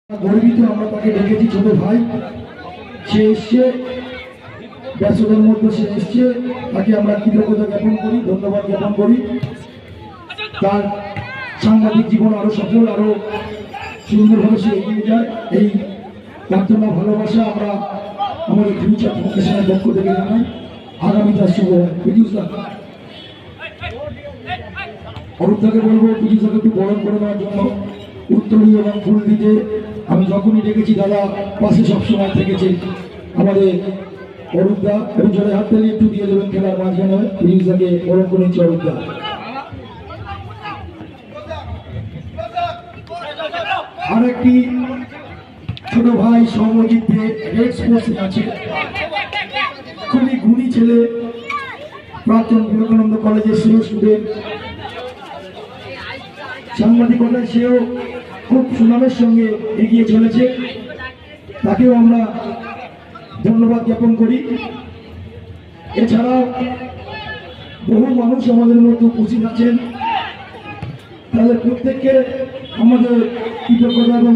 গর্বিত আমরা তাকে ডেকেছি ছোট ভাই, সে এসছে ব্যস্ততার মধ্যে, সে এসছে, তাকে আমরা কৃতজ্ঞতা জ্ঞাপন করি, ধন্যবাদ জ্ঞাপন করি। তার সাংবাদিক জীবন আরো সফল, আরো সুন্দরভাবে সে এগিয়ে যায়, এই প্রার্থনা ভালোবাসা আমরা আমাদের ফিউচার ফাউন্ডেশনের পক্ষ থেকে জানাই। আগামী তার শুভ হয়। অরূপদাকে বলবো পিজুসাকে একটু বরণ করে দেওয়ার জন্য, উত্তরী এবং ফুল দিতে। আমি যখনই ডেকেছি দাদা পাশে সবসময় থেকেছে আমাদের অরূপদা, এবং জলে হাত তালি একটু দিয়ে দেবেন খেলার মাঝখানে। পিজুসাকে বরণ করে নিচ্ছে অরূপদা। আর একটি ছোট ভাই সৌম্যজিৎ দে রেড স্পোর্টসে আছে, খুবই গুণী ছেলে, প্রাক্তন বিবেকানন্দ কলেজের সিনিয়র স্টুডেন্ট, সাংবাদিকতায় সেও খুব সুনামের সঙ্গে এগিয়ে চলেছে, তাকেও আমরা ধন্যবাদ জ্ঞাপন করি। এছাড়াও বহু মানুষ আমাদের মধ্যে উপস্থিত আছেন, তাদের প্রত্যেককে আমাদের কৃতজ্ঞতা এবং